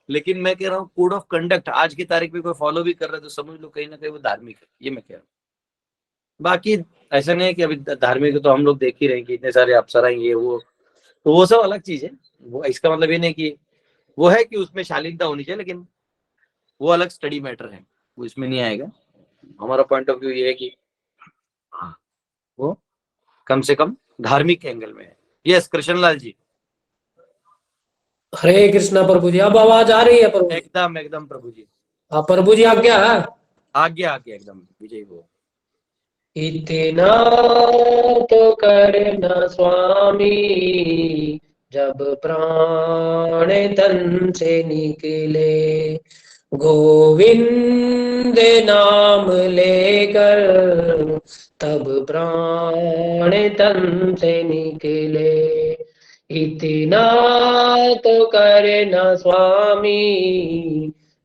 लेकिन मैं कह रहा हूँ कोड ऑफ कंडक्ट आज की तारीख में कोई फॉलो भी कर रहा है तो समझ लो कहीं ना कहीं वो धार्मिक है। ये मैं कह रहा हूँ। बाकी ऐसा नहीं है कि अभी धार्मिक तो हम लोग देख ही रहे हैं कि इतने सारे अप्सरा ये वो, तो वो सब अलग चीज है। वो इसका मतलब ये नहीं कि वो है कि उसमें शालीनता होनी चाहिए, लेकिन वो अलग स्टडी मैटर है, वो इसमें नहीं आएगा। हमारा पॉइंट ऑफ व्यू ये है कि हाँ, वो कम से कम धार्मिक एंगल में है। यस कृष्णलाल जी। हरे कृष्ण प्रभु जी। अब आवाज आ रही है प्रभु जी? एकदम एकदम प्रभु जी। हाँ प्रभु जी आज्ञा है। आज्ञा आज्ञा एकदम विजय वो। इतना तो करना स्वामी, जब प्राण तन से निकले, गोविंद नाम लेकर तब प्राण तन से निकले। इतना तो करना स्वामी,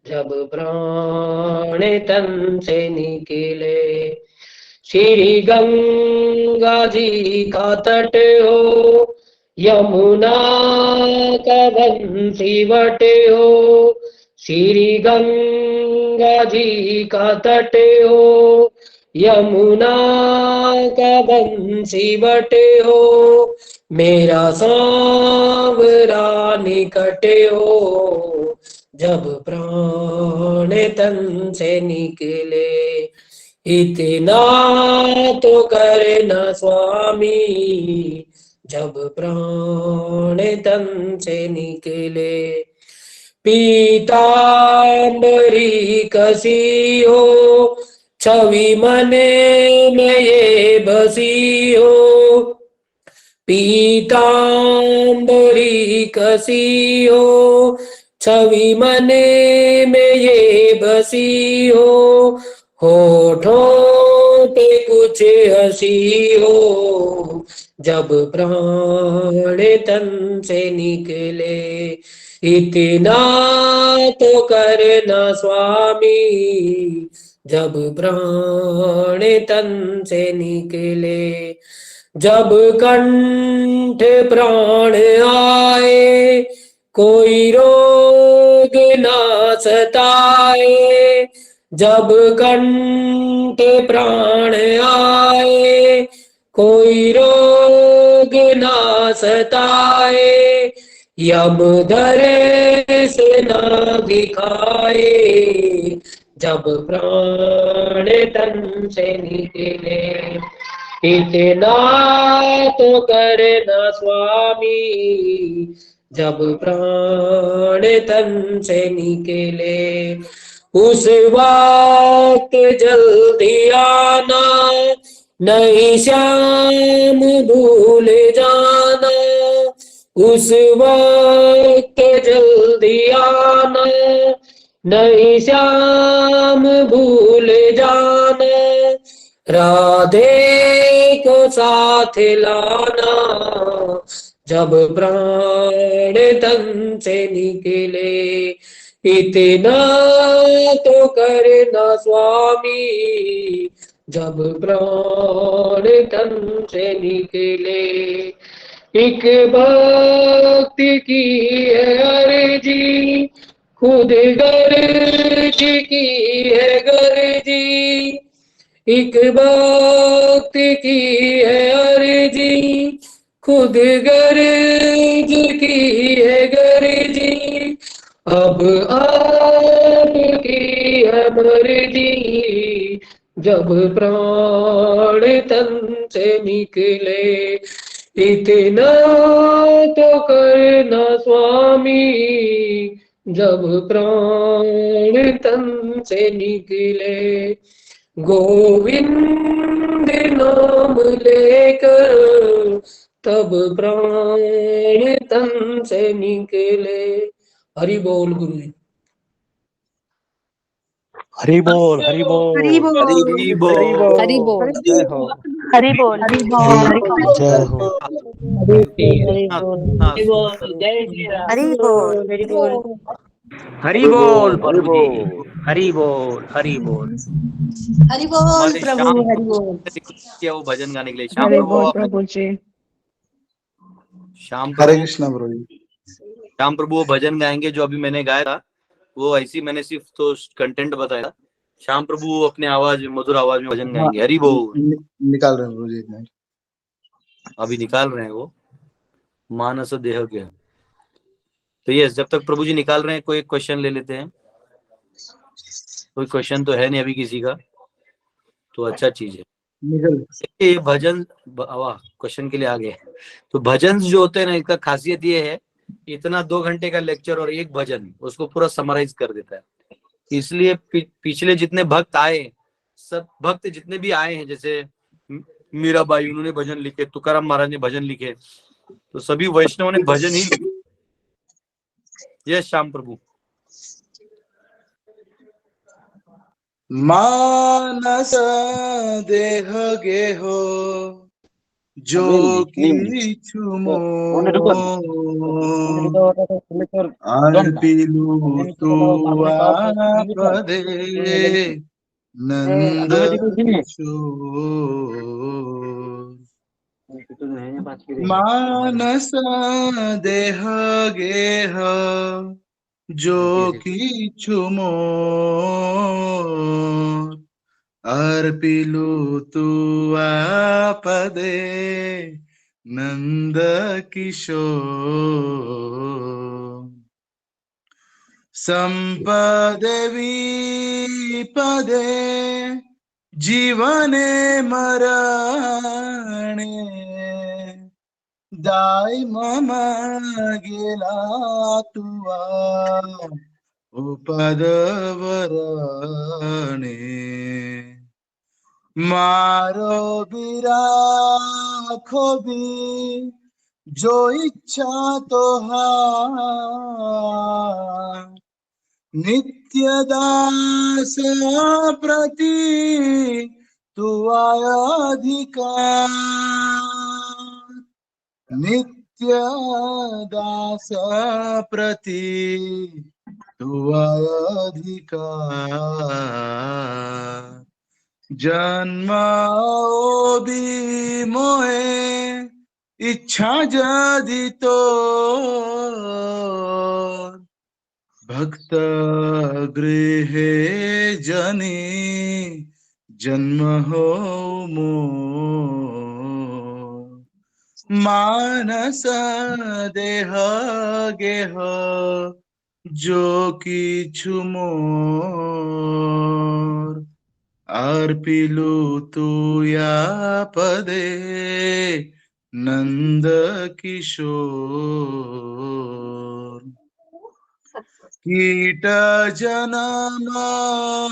जब प्राण तन से निकले। श्री गंगा जी का तट हो, यमुना का बंसीवट हो। श्री गंगा जी का तट हो, यमुना का बंसीवट हो। मेरा सांवरा निकट हो, जब प्राण तन से निकले। इतना तो करना स्वामी, जब प्राण तन से निकले। पीतांबरी कसी हो, छवि मने में ये बसी हो। पीतांबरी कसी हो, छवि मने में ये बसी हो। होठों पे कुछ हंसी हो, जब प्राण तन से निकले, इतना तो करना स्वामी, जब प्राण तन से निकले। जब कंठ प्राण आए, कोई रोग ना सताए, जब कंठ प्राण आए, कोई रोग ना सताए, यम धरे से ना दिखाए, जब प्राण तन से निकले। इतना तो करना स्वामी, जब प्राण तन से निकले। उस वक्त जल्दी आना, नहीं श्याम भूल जाना, उस वक्त जल्दी आना, नहीं श्याम भूल जाना, राधे को साथ लाना, जब प्राण तन से निकले। इतना तो करना स्वामी, जब प्राण तन से निकले। एक भक्ति की है अर्जी, खुद गर्ज की है गर्जी, एक भक्ति की है अर्जी, खुद गर्ज की है गर्जी, अब आपकी है मर्जी, जब प्राण तन से निकले। इतना तो करना स्वामी, जब प्राण तन से निकले। गोविंद नाम लेकर तब प्राण तन से निकले। हरि बोल गुरु जी। हरि बोल हरि बोल हरि बोल। हरि बोल जय हो हरि बोल जय हो हरि बोल। हाँ, जय श्री राम। हरि बोल हरि बोल। हरि बोल प्रभु जी हरि बोल हरि बोल हरि बोल हमारे प्रभु श्याम हरि बोल किया वो भजन गाने के लिए। श्याम हरि प्रभु बोल आपने प्रभु जी। श्याम हरे प्रभु कृष्णा प्रभु जी। श्याम प्रभु वो भजन गाएंगे जो अभी मैंने गाया था, वो ऐसी मैंने सिर्फ तो कंटेंट बताया था। श्याम प्रभु वो अपने आवाज मधुर आवाज में भजन गाएंगे। हरि बोल। निकाल रहे हैं प्रभु जी एक मिनट। अभी निकाल रहे हैं वो मानस देह के। तो ये जब तक प्रभु जी निकाल रहे हैं कोई एक क्वेश्चन ले लेते हैं। कोई क्वेश्चन तो है नहीं अभी किसी का, तो अच्छा चीज है। निकल ये भजन वाह क्वेश्चन के लिए आ गए। तो भजन जो होते हैं ना, इसका खासियत ये है, इतना 2 घंटे का लेक्चर और एक भजन उसको पूरा समराइज कर देता है। इसलिए पिछले जितने भक्त आए, सब भक्त जितने भी आए हैं, जैसे मीराबाई उन्होंने भजन लिखे, तुकाराम महाराज ने भजन लिखे, तो सभी वैष्णवों ने भजन ही लिखे। ये श्याम प्रभु। मानस देह गेहो जो किछु मोर अर्पिलु तुआ पदे नंद किशोर। मानस देह गेह जो किछु मोर अर्पिलु तुआ पदे नंद किशोर। संपदे विपदे जीवने मरणे दाय मम गेला तुआ उपदवरणे। मारो बिराखो भी जो इच्छा तो नित्य दास प्रति तू आया अधिकार। नित्य दास प्रति अधिकार जन्म ओबी मोहे इच्छा जदि तो भक्त गृहे जनी जन्म हो मोर मानस देह गेह जो किछु मोर अर्पिलु तुया पदे नंद किशोर कीट जन्म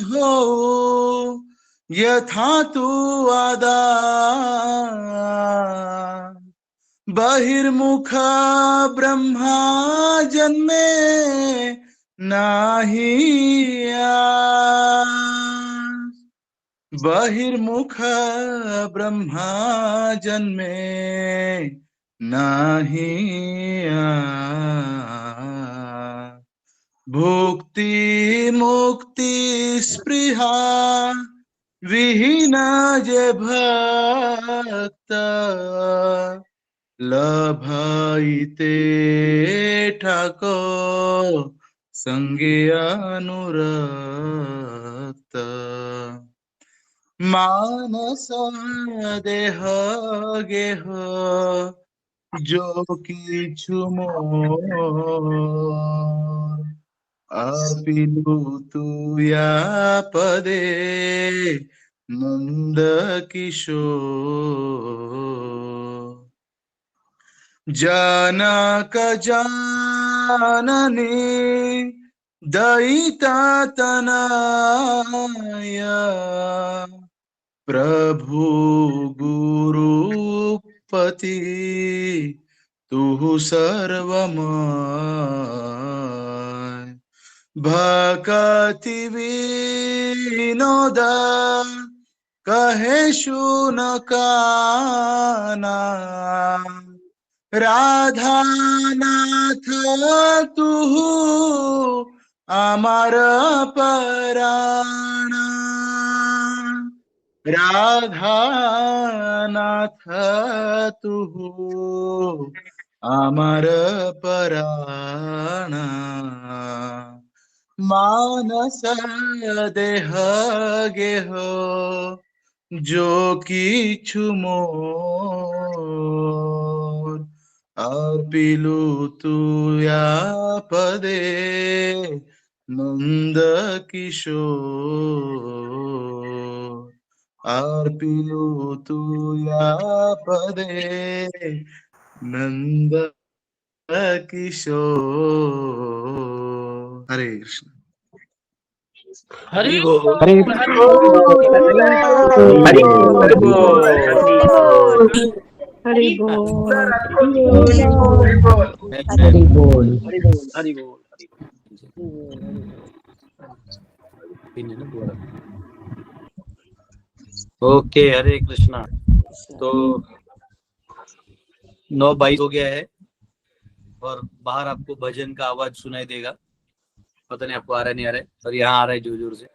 हो यथा तु आदार बहिर्मुख ब्रह्मा जन्मे नाही आस। बहिर्मुख ब्रह्मा जन्मे नाही आस। भुक्ति मुक्ति स्पृहा विहीन जे भक्त लभाइते ठाकुर संगे अनुरक्त मानस देह गेह जो किछु मोर अर्पिलु तुया पदे नंद किशोर जनक जननी दयिता तनया प्रभु गुरुपति तुहु सर्वमय भक्ति विनोद कहे शुनकाना राधा नाथ तुहु अमर पराणा राधा नाथ तुहु अमर पराणा मानस देह गेह जो किछु मोर अर्पिलु तुया पदे नंद किशोर अर्पिलु तुया पदे नंद किशोर। हरे कृष्ण। हरि बोल। हरि बोल हरि बोल हरि बोल। हरि बोल हरि बोल। ओके, हरे कृष्णा। तो 9:22 हो गया है और बाहर आपको भजन का आवाज सुनाई देगा। पता नहीं आपको आ रहा है नहीं आ रहा है, और यहाँ आ रहा है जोर जोर से।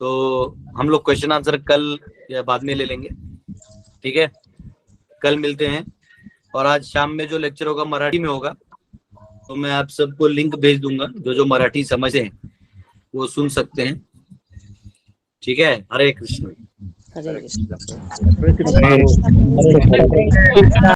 तो हम लोग क्वेश्चन आंसर कल या बाद में ले लेंगे, ठीक है? कल मिलते हैं। और आज शाम में जो लेक्चर होगा मराठी में होगा, तो मैं आप सबको लिंक भेज दूंगा। जो मराठी समझे हैं वो सुन सकते हैं, ठीक है? हरे कृष्ण। हरे कृष्ण। हरे कृष्ण।